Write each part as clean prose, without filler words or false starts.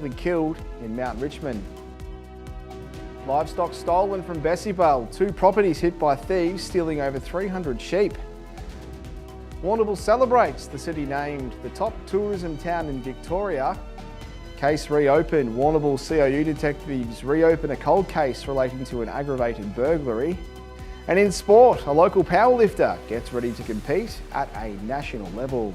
killed in Mount Richmond. Livestock stolen from Bessibale. 2 properties hit by thieves stealing over 300 sheep. Warrnambool celebrates. The city named the top tourism town in Victoria. Case reopened. Warrnambool CIU detectives reopen a cold case relating to an aggravated burglary. And in sport, a local powerlifter gets ready to compete at a national level.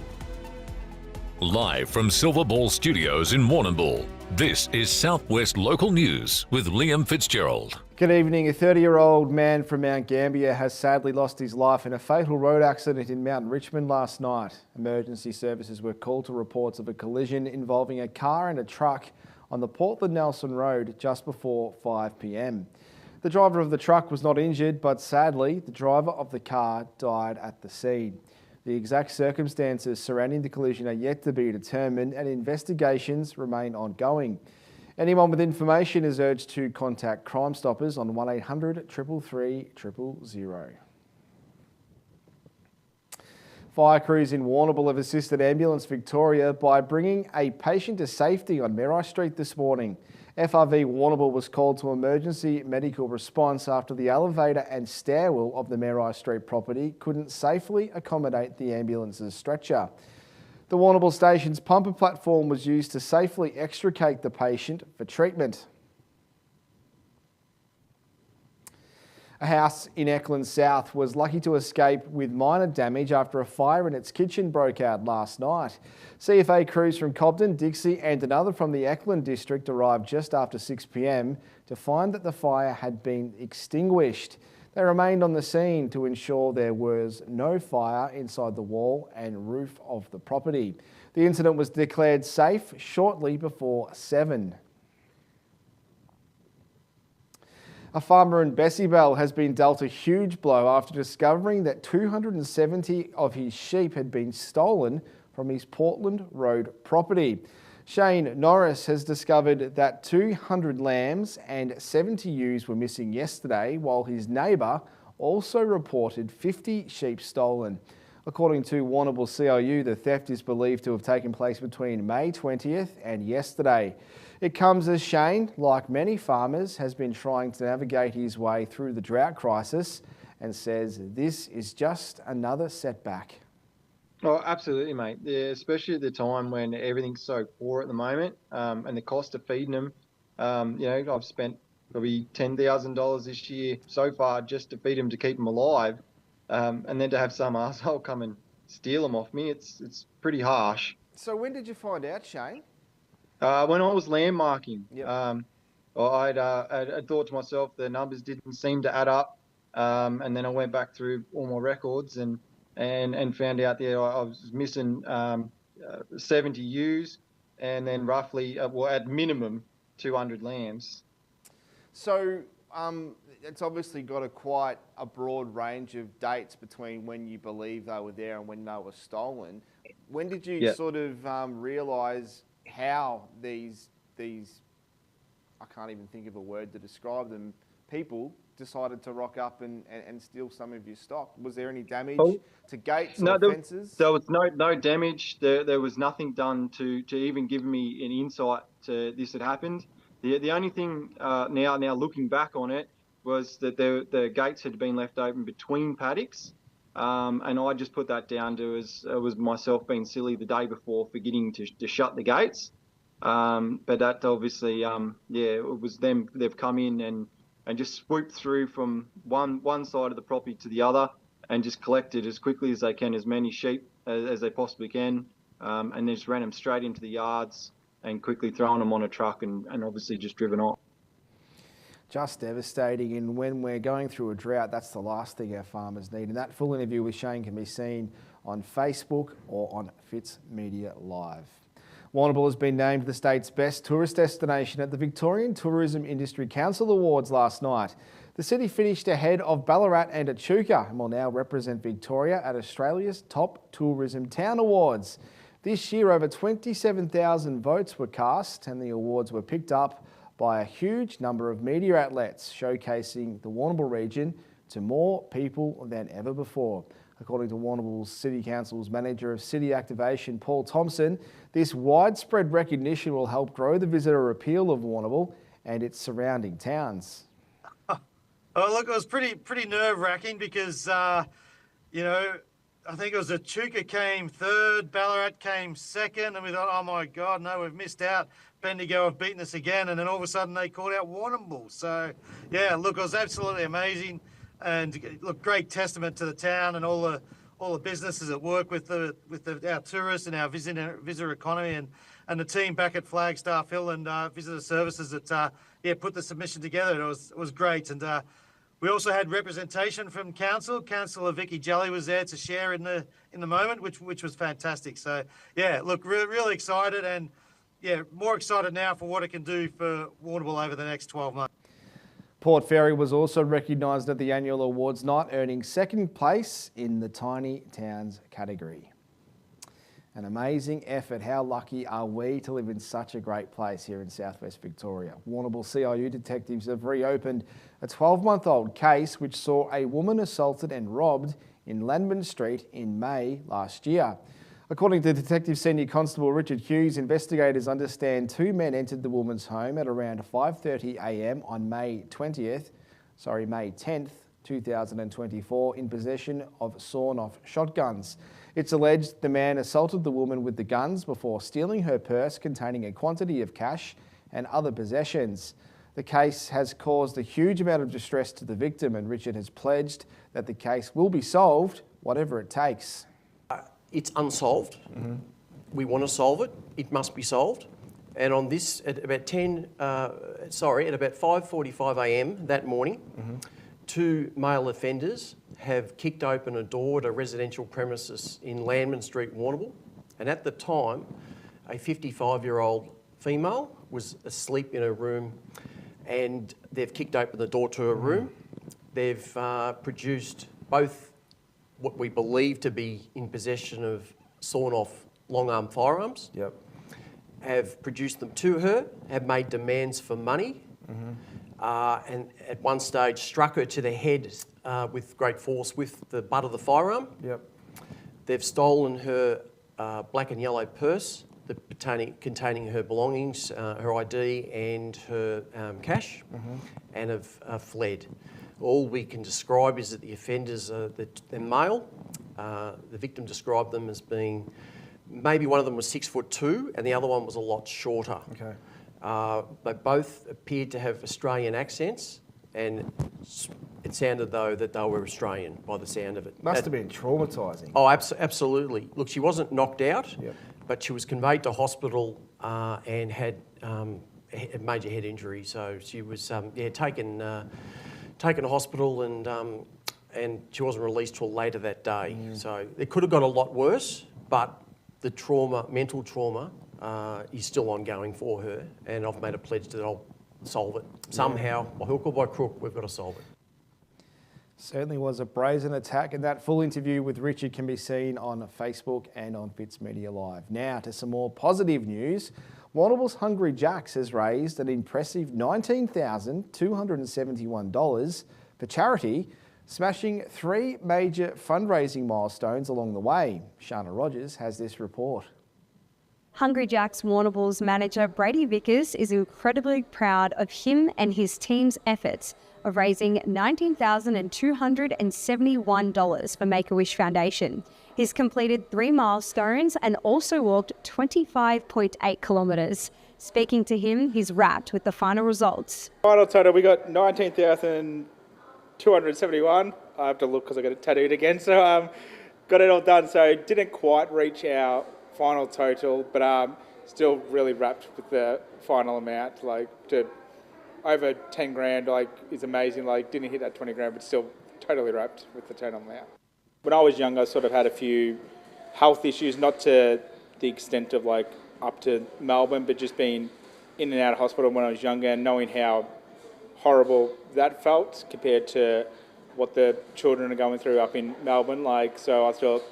Live from Silver Ball Studios in Warrnambool, this is Southwest Local News with Liam Fitzgerald. Good evening. A 30-year-old man from Mount Gambier has sadly lost his life in a fatal road accident in Mount Richmond last night. Emergency services were called to reports of a collision involving a car and a truck on the Portland Nelson Road just before 5 p.m. The driver of the truck was not injured, but sadly, the driver of the car died at the scene. The exact circumstances surrounding the collision are yet to be determined and investigations remain ongoing. Anyone with information is urged to contact Crime Stoppers on 1800 333 000. Fire crews in Warrnambool have assisted Ambulance Victoria by bringing a patient to safety on Merri Street this morning. FRV Warrnambool was called to emergency medical response after the elevator and stairwell of the Merri Street property couldn't safely accommodate the ambulance's stretcher. The Warrnambool station's pumper platform was used to safely extricate the patient for treatment. A house in Eckland South was lucky to escape with minor damage after a fire in its kitchen broke out last night. CFA crews from Cobden, Dixie and another from the Eckland district arrived just after 6 p.m. to find that the fire had been extinguished. They remained on the scene to ensure there was no fire inside the wall and roof of the property. The incident was declared safe shortly before 7. A farmer in Bessibale has been dealt a huge blow after discovering that 270 of his sheep had been stolen from his Portland Road property. Shane Norris has discovered that 200 lambs and 70 ewes were missing yesterday, while his neighbour also reported 50 sheep stolen. According to Warrnambool CIU, the theft is believed to have taken place between May 20th and yesterday. It comes as Shane, like many farmers, has been trying to navigate his way through the drought crisis and says this is just another setback. Oh, absolutely, mate. Yeah, especially at the time when everything's so poor at the moment, and the cost of feeding them. I've spent probably $10,000 this year so far just to feed them to keep them alive, and then to have some arsehole come and steal them off me. It's pretty harsh. So when did you find out, Shane? When I was landmarking, Yep. I'd thought to myself the numbers didn't seem to add up, and then I went back through all my records and found out that I was missing 70 ewes and then roughly, at minimum, 200 lambs. So it's obviously got quite a broad range of dates between when you believe they were there and when they were stolen. When did you sort of realise how these I can't even think of a word to describe them, people decided to rock up and steal some of your stock? Was there any damage to gates or fences? There was no damage. There was nothing done to even give me an insight to this had happened. The only thing now looking back on it was that the gates had been left open between paddocks, and I just put that down to was myself being silly the day before, forgetting to shut the gates. But that obviously, it was them. They've come in and just swooped through from one side of the property to the other and just collected as quickly as they can as many sheep as they possibly can, and just ran them straight into the yards and quickly thrown them on a truck and obviously just driven off. Just devastating, and when we're going through a drought, that's the last thing our farmers need. And that full interview with Shane can be seen on Facebook or on Fitzmedia Live. Warrnambool has been named the state's best tourist destination at the Victorian Tourism Industry Council Awards last night. The city finished ahead of Ballarat and Echuca and will now represent Victoria at Australia's Top Tourism Town Awards. This year, over 27,000 votes were cast and the awards were picked up by a huge number of media outlets, showcasing the Warrnambool region to more people than ever before. According to Warrnambool City Council's Manager of City Activation, Paul Thompson, this widespread recognition will help grow the visitor appeal of Warrnambool and its surrounding towns. Oh, look, it was pretty nerve-wracking because, you know, I think it was Echuca came third, Ballarat came second, and we thought, oh my God, no, we've missed out. Bendigo have beaten us again, and then all of a sudden they called out Warrnambool. So, yeah, look, it was absolutely amazing, and look, great testament to the town and all the businesses that work with our tourists and our visitor economy, and the team back at Flagstaff Hill and visitor services that put the submission together. It was great, and we also had representation from council. Councillor Vicky Jelly was there to share in the moment, which was fantastic. So yeah, look, really excited, and yeah, more excited now for what it can do for Warrnambool over the next 12 months. Port Fairy was also recognised at the annual awards night, earning second place in the Tiny Towns category. An amazing effort. How lucky are we to live in such a great place here in southwest Victoria? Warrnambool CIU detectives have reopened a 12-month-old case which saw a woman assaulted and robbed in Landman Street in May last year. According to Detective Senior Constable Richard Hughes, investigators understand two men entered the woman's home at around 5:30 a.m. on May 10th, 2024, in possession of sawn-off shotguns. It's alleged the man assaulted the woman with the guns before stealing her purse containing a quantity of cash and other possessions. The case has caused a huge amount of distress to the victim, and Richard has pledged that the case will be solved, whatever it takes. It's unsolved. We want to solve it. It must be solved. And on this, at about 5:45 a.m. that morning, two male offenders have kicked open a door at a residential premises in Landman Street, Warrnambool. And at the time, a 55-year-old female was asleep in her room, and they've kicked open the door to her room. They've produced both what we believe to be in possession of sawn-off long-arm firearms. Yep. Have produced them to her, have made demands for money, and at one stage struck her to the head with great force with the butt of the firearm. Yep. They've stolen her black and yellow purse containing her belongings, her ID and her cash, and have fled. All we can describe is that the offenders they're male. The victim described them as being, maybe one of them was 6'2" and the other one was a lot shorter. Okay. They both appeared to have Australian accents, and it sounded though that they were Australian by the sound of it. Must have been traumatising. Oh, absolutely. Look, she wasn't knocked out, Yep. but she was conveyed to hospital and had a major head injury. So she was taken to hospital, and she wasn't released till later that day. So it could have got a lot worse, but the mental trauma, is still ongoing for her, and I've made a pledge that I'll solve it. Somehow, by hook or by crook, we've got to solve it. Certainly was a brazen attack, and that full interview with Richard can be seen on Facebook and on Fitzmedia Live. Now to some more positive news. Warrnambool's Hungry Jacks has raised an impressive $19,271 for charity, smashing three major fundraising milestones along the way. Shana Rogers has this report. Hungry Jack's Warrnambool's manager Brady Vickers is incredibly proud of him and his team's efforts of raising $19,271 for Make-A-Wish Foundation. He's completed 3 milestones and also walked 25.8 kilometres. Speaking to him, he's wrapped with the final results. Final total, we got 19,271. I have to look because I got it tattooed again. So got it all done. So didn't quite reach our final total, but still really wrapped with the final amount. Like to over 10 grand, like is amazing. Like didn't hit that 20 grand, but still totally wrapped with the total amount. When I was younger, I sort of had a few health issues, not to the extent of like up to Melbourne, but just being in and out of hospital when I was younger, and knowing how horrible that felt compared to what the children are going through up in Melbourne. Like, so I thought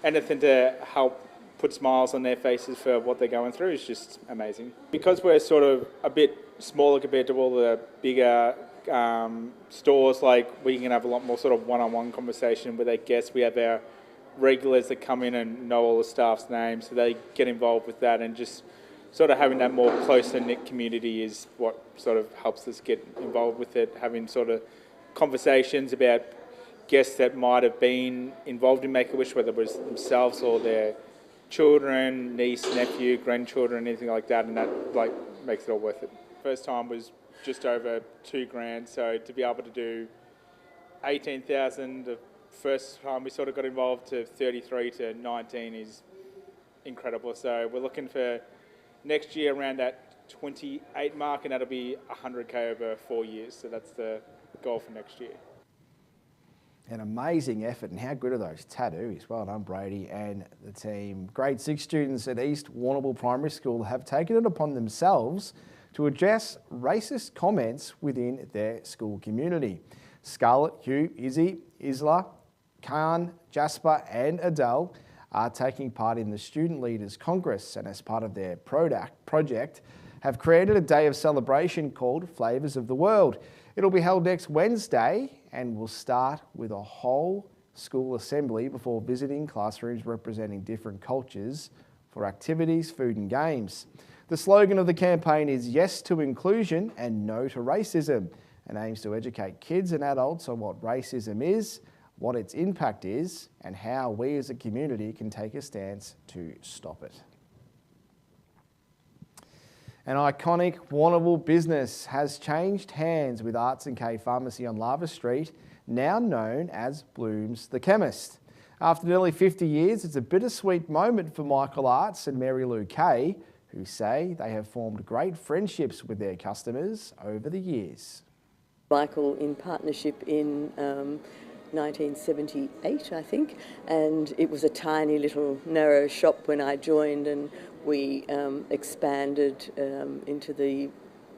anything to help put smiles on their faces for what they're going through is just amazing. Because we're sort of a bit smaller compared to all the bigger stores, like we can have a lot more sort of one-on-one conversation with our guests. We have our regulars that come in and know all the staff's names, so they get involved with that, and just sort of having that more close-knit community is what sort of helps us get involved with it, having sort of conversations about guests that might have been involved in Make-A-Wish, whether it was themselves or their children, niece, nephew, grandchildren, anything like that, and that like makes it all worth it. First time was just over $2,000, so to be able to do 18,000 the first time we sort of got involved to 33 to 19 is incredible. So we're looking for next year around that 28 mark, and that'll be 100k over 4 years. So that's the goal for next year. An amazing effort, and how good are those tattoos? Well done, Brady and the team. Grade 6 students at East Warrnambool Primary School have taken it upon themselves to address racist comments within their school community. Scarlett, Hugh, Izzy, Isla, Khan, Jasper and Adele are taking part in the Student Leaders Congress, and as part of their project have created a day of celebration called Flavours of the World. It'll be held next Wednesday and will start with a whole school assembly before visiting classrooms representing different cultures for activities, food and games. The slogan of the campaign is Yes to Inclusion and No to Racism, and aims to educate kids and adults on what racism is, what its impact is, and how we as a community can take a stance to stop it. An iconic Warrnambool business has changed hands with Arts & K Pharmacy on Lava Street, now known as Bloom's the Chemist. After nearly 50 years, it's a bittersweet moment for Michael Arts and Mary Lou Kay, who say they have formed great friendships with their customers over the years. Michael in partnership in 1978, I think, and it was a tiny little narrow shop when I joined, and we expanded into the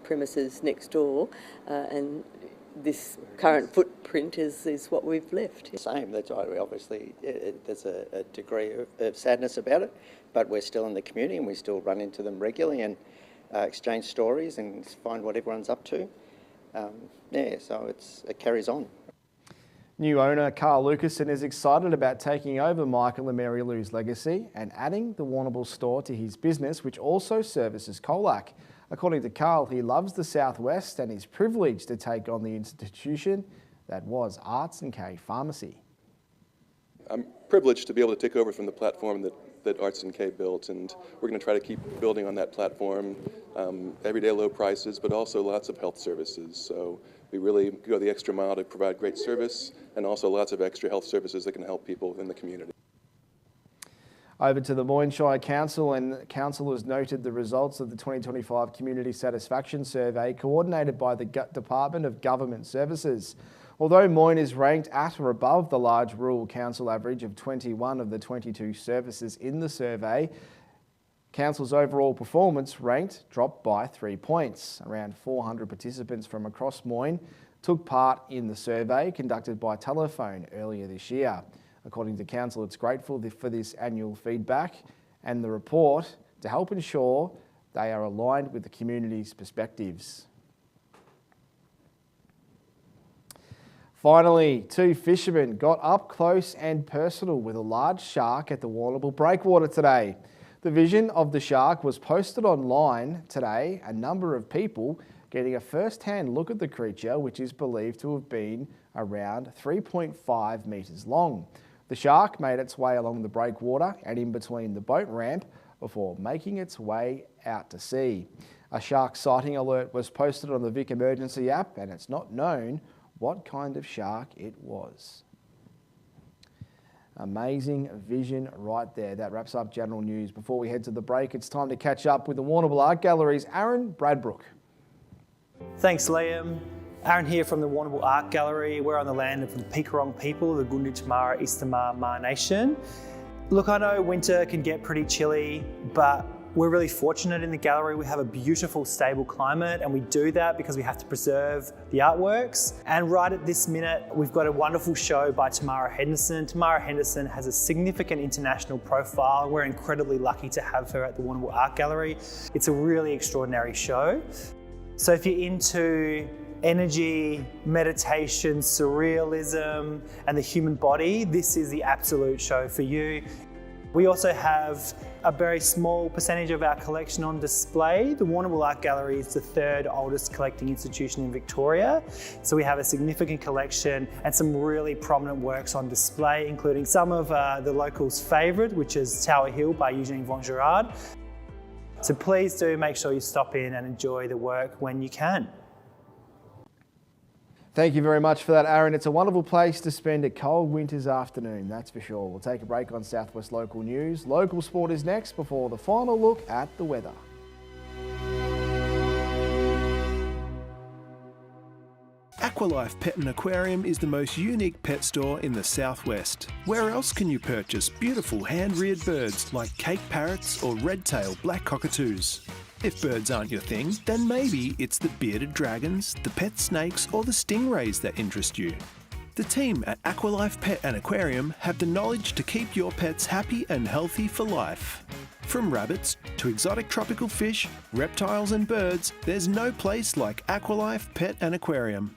premises next door, and this current footprint is what we've left. Same, that's obviously there's a degree of sadness about it, but we're still in the community and we still run into them regularly and exchange stories and find what everyone's up to. Yeah, so it carries on. New owner Carl Lucasen is excited about taking over Michael and Mary Lou's legacy and adding the Warrnambool store to his business, which also services Colac. According to Carl, he loves the Southwest and is privileged to take on the institution that was Arts & K Pharmacy. I'm privileged to be able to take over from the platform that Arts & K built, and we're going to try to keep building on that platform. Everyday low prices, but also lots of health services. So we really go the extra mile to provide great service, and also lots of extra health services that can help people in the community. Over to the Moyne Shire Council, and councillors noted the results of the 2025 Community Satisfaction Survey coordinated by the Department of Government Services. Although Moyne is ranked at or above the large rural council average of 21 of the 22 services in the survey, Council's overall performance dropped by 3 points. Around 400 participants from across Moyne took part in the survey conducted by telephone earlier this year. According to Council, it's grateful for this annual feedback and the report to help ensure they are aligned with the community's perspectives. Finally, 2 fishermen got up close and personal with a large shark at the Warrnambool breakwater today. The vision of the shark was posted online today, a number of people getting a first-hand look at the creature, which is believed to have been around 3.5 metres long. The shark made its way along the breakwater and in between the boat ramp before making its way out to sea. A shark sighting alert was posted on the Vic Emergency app, and it's not known what kind of shark it was. Amazing vision right there. That wraps up general news. Before we head to the break, it's time to catch up with the Warrnambool Art Gallery's Aaron Bradbrook. Thanks, Liam. Aaron here from the Warrnambool Art Gallery. We're on the land of the Peekarong people, the Gunditj Mara Istamar Ma Nation. Look, I know winter can get pretty chilly, but we're really fortunate in the gallery. We have a beautiful, stable climate, and we do that because we have to preserve the artworks. And right at this minute, we've got a wonderful show by Tamara Henderson. Tamara Henderson has a significant international profile. We're incredibly lucky to have her at the Warrnambool Art Gallery. It's a really extraordinary show. So if you're into energy, meditation, surrealism, and the human body, this is the absolute show for you. We also have a very small percentage of our collection on display. The Warrnambool Art Gallery is the third oldest collecting institution in Victoria. So we have a significant collection and some really prominent works on display, including some of the locals' favourite, which is Tower Hill by Eugene von Gerard. So please do make sure you stop in and enjoy the work when you can. Thank you very much for that, Aaron. It's a wonderful place to spend a cold winter's afternoon, that's for sure. We'll take a break on South West Local News. Local sport is next before the final look at the weather. Aqualife Pet and Aquarium is the most unique pet store in the southwest. Where else can you purchase beautiful hand-reared birds like Cape parrots or red-tailed black cockatoos? If birds aren't your thing, then maybe it's the bearded dragons, the pet snakes or the stingrays that interest you. The team at Aqualife Pet and Aquarium have the knowledge to keep your pets happy and healthy for life. From rabbits to exotic tropical fish, reptiles and birds, there's no place like Aqualife Pet and Aquarium.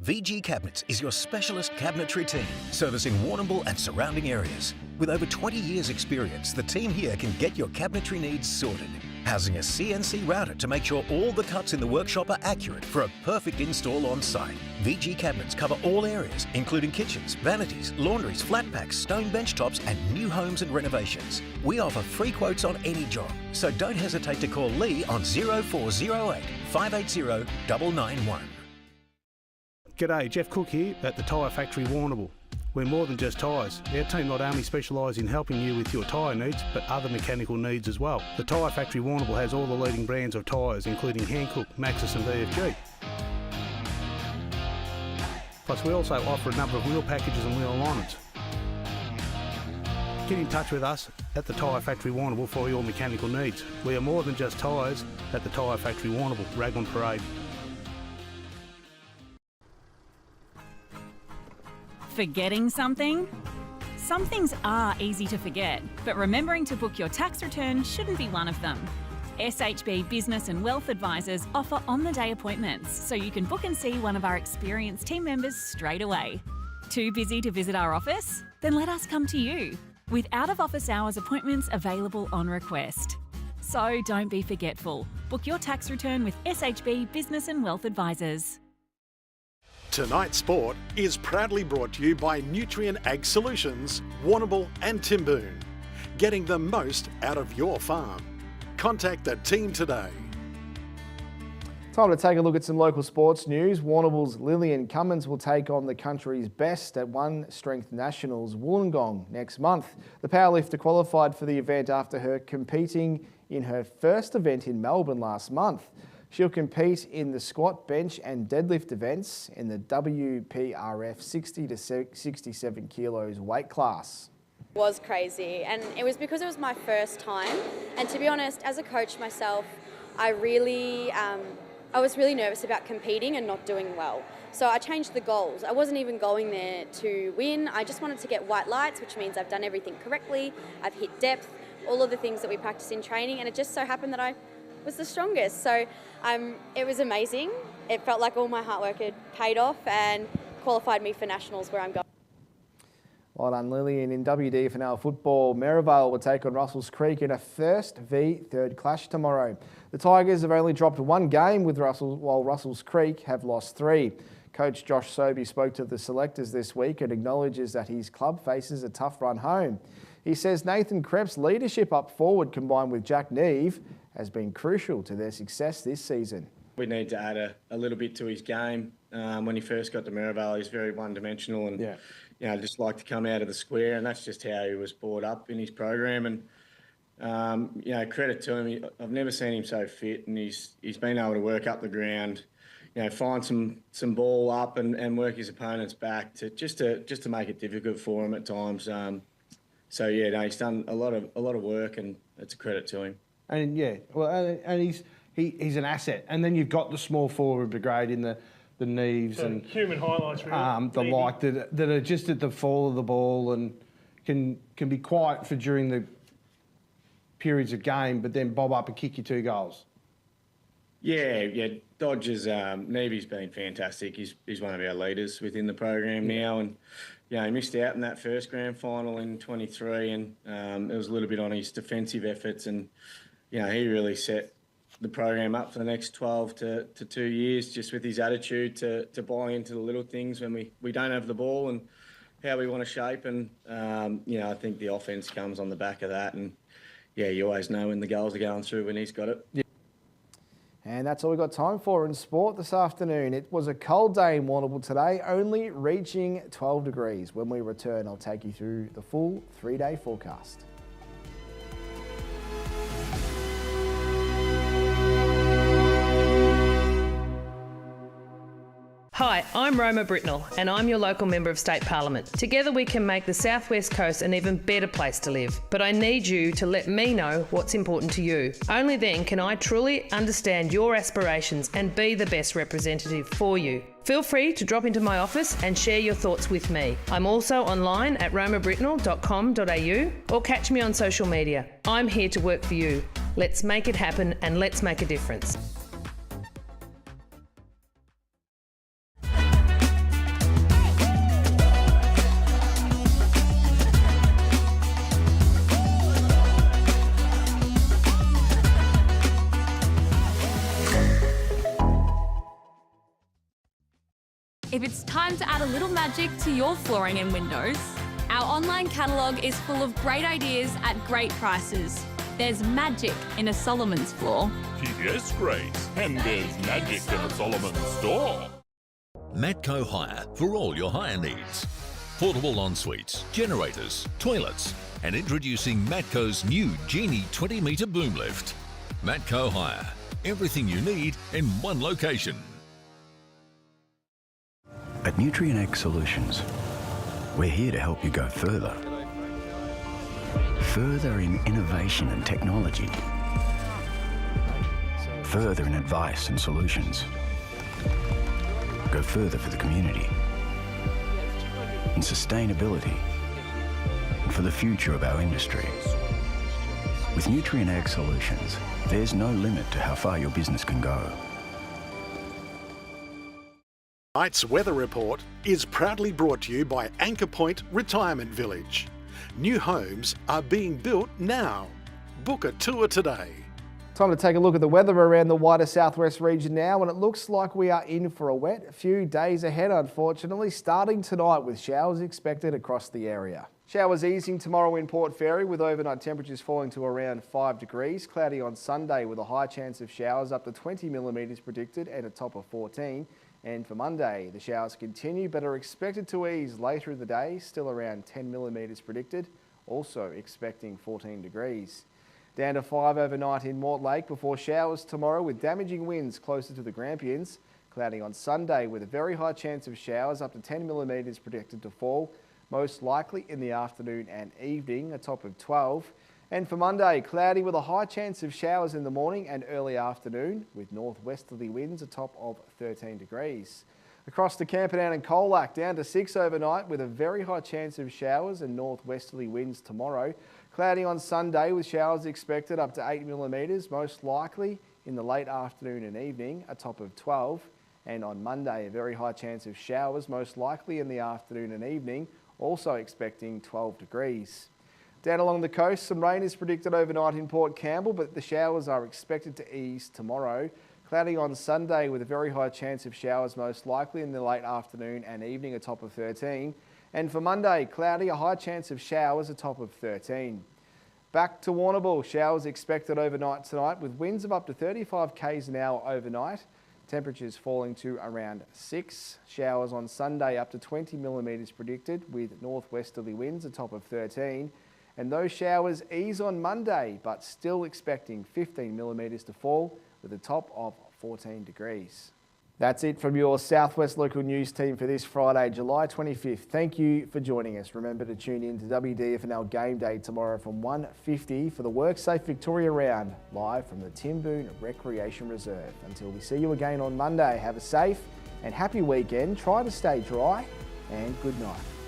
VG Cabinets is your specialist cabinetry team, servicing Warrnambool and surrounding areas. With over 20 years' experience, the team here can get your cabinetry needs sorted. Housing a CNC router to make sure all the cuts in the workshop are accurate for a perfect install on site. VG Cabinets cover all areas, including kitchens, vanities, laundries, flat packs, stone bench tops, and new homes and renovations. We offer free quotes on any job, so don't hesitate to call Lee on 0408 580 991. G'day, Jeff Cook here at the Tyre Factory Warrnambool. We're more than just tyres. Our team not only specialise in helping you with your tyre needs, but other mechanical needs as well. The Tyre Factory Warrnambool has all the leading brands of tyres, including Hankook, Maxxis and VFG. Plus we also offer a number of wheel packages and wheel alignments. Get in touch with us at the Tyre Factory Warrnambool for your mechanical needs. We are more than just tyres at the Tyre Factory Warrnambool, Raglan Parade. Forgetting something? Some things are easy to forget, but remembering to book your tax return shouldn't be one of them. SHB Business and Wealth Advisors offer on-the-day appointments, so you can book and see one of our experienced team members straight away. Too busy to visit our office? Then let us come to you, with out-of-office hours appointments available on request. So don't be forgetful. Book your tax return with SHB Business and Wealth Advisors. Tonight's sport is proudly brought to you by Nutrient Ag Solutions, Warrnambool and Timboon. Getting the most out of your farm. Contact the team today. Time to take a look at some local sports news. Warrnambool's Lillian Cummins will take on the country's best at One Strength Nationals Wollongong next month. The powerlifter qualified for the event after her competing in her first event in Melbourne last month. She'll compete in the squat, bench and deadlift events in the WPRF 60 to 67 kilos weight class. It was crazy, and it was because it was my first time, and to be honest, as a coach myself, I was really nervous about competing and not doing well. So I changed the goals. I wasn't even going there to win. I just wanted to get white lights, which means I've done everything correctly. I've hit depth, all of the things that we practice in training, and it just so happened that I was the strongest. So it was amazing. It felt like all my hard work had paid off and qualified me for nationals where I'm going. Well done, Lillian. In WDFNL football, Merivale will take on Russells Creek in a first v third clash tomorrow. The Tigers have only dropped one game with while Russells Creek have lost 3. Coach Josh Sobey spoke to the selectors this week and acknowledges that his club faces a tough run home. He says Nathan Krepp's leadership up forward combined with Jack Neve has been crucial to their success this season. We need to add a little bit to his game. When he first got to Merivale, he's very one-dimensional and just like to come out of the square, and that's just how he was brought up in his program. And credit to him, I've never seen him so fit, and he's been able to work up the ground, find some ball up and work his opponents back just to make it difficult for him at times. He's done a lot of work, and it's a credit to him. And and he's he's an asset. And then you've got the small forward brigade in the Neves So and human highlights, really. the like that are just at the fall of the ball and can be quiet for during the periods of game, but then bob up and kick you 2 goals. Yeah. Dodge's Nevy's been fantastic. He's one of our leaders within the program now, and he missed out in that first grand final in 23, and it was a little bit on his defensive efforts, and he really set the program up for the next 12 to 2 years, just with his attitude to buy into the little things when we don't have the ball and how we want to shape, and I think the offense comes on the back of that, and you always know when the goals are going through when he's got it. Yeah. And that's all we've got time for in sport this afternoon. It was a cold day in Warrnambool today, only reaching 12 degrees. When we return, I'll take you through the full 3-day forecast. Hi, I'm Roma Britnell and I'm your local Member of State Parliament. Together we can make the South West Coast an even better place to live. But I need you to let me know what's important to you. Only then can I truly understand your aspirations and be the best representative for you. Feel free to drop into my office and share your thoughts with me. I'm also online at romabritnell.com.au or catch me on social media. I'm here to work for you. Let's make it happen and let's make a difference. If it's time to add a little magic to your flooring and windows, our online catalogue is full of great ideas at great prices. There's magic in a Solomon's floor. Yes, Grace, and there's magic in a Solomon's store. Matco Hire for all your hire needs. Portable ensuites, generators, toilets, and introducing Matco's new Genie 20-metre boom lift. Matco Hire, everything you need in one location. At Nutrien Ag Solutions, we're here to help you go further. Further in innovation and technology. Further in advice and solutions. Go further for the community. In sustainability. And for the future of our industry. With Nutrien Ag Solutions, there's no limit to how far your business can go. Tonight's weather report is proudly brought to you by Anchor Point Retirement Village. New homes are being built now. Book a tour today. Time to take a look at the weather around the wider southwest region now, and it looks like we are in for a wet few days ahead, unfortunately, starting tonight with showers expected across the area. Showers easing tomorrow in Port Fairy with overnight temperatures falling to around 5 degrees. Cloudy on Sunday with a high chance of showers up to 20 millimetres predicted and a top of 14. And for Monday, the showers continue but are expected to ease later in the day, still around 10 millimetres predicted, also expecting 14 degrees. Down to 5 overnight in Mortlake before showers tomorrow with damaging winds closer to the Grampians. Cloudy on Sunday with a very high chance of showers up to 10 millimetres predicted to fall, most likely in the afternoon and evening, a top of 12. And for Monday, cloudy with a high chance of showers in the morning and early afternoon with northwesterly winds, a top of 13 degrees. Across to Camperdown and Colac, down to 6 overnight with a very high chance of showers and northwesterly winds tomorrow. Cloudy on Sunday with showers expected up to 8 millimetres, most likely in the late afternoon and evening, a top of 12. And on Monday, a very high chance of showers, most likely in the afternoon and evening, also expecting 12 degrees. Down along the coast, some rain is predicted overnight in Port Campbell, but the showers are expected to ease tomorrow. Cloudy on Sunday with a very high chance of showers, most likely in the late afternoon and evening, a top of 13. And for Monday, cloudy, a high chance of showers, a top of 13. Back to Warrnambool, showers expected overnight tonight with winds of up to 35 k's an hour overnight. Temperatures falling to around 6. Showers on Sunday up to 20 millimetres predicted with northwesterly winds, a top of 13. And those showers ease on Monday, but still expecting 15 millimetres to fall with a top of 14 degrees. That's it from your Southwest Local News team for this Friday, July 25th. Thank you for joining us. Remember to tune in to WDFNL Game Day tomorrow from 1:50 for the WorkSafe Victoria round, live from the Timboon Recreation Reserve. Until we see you again on Monday, have a safe and happy weekend. Try to stay dry and good night.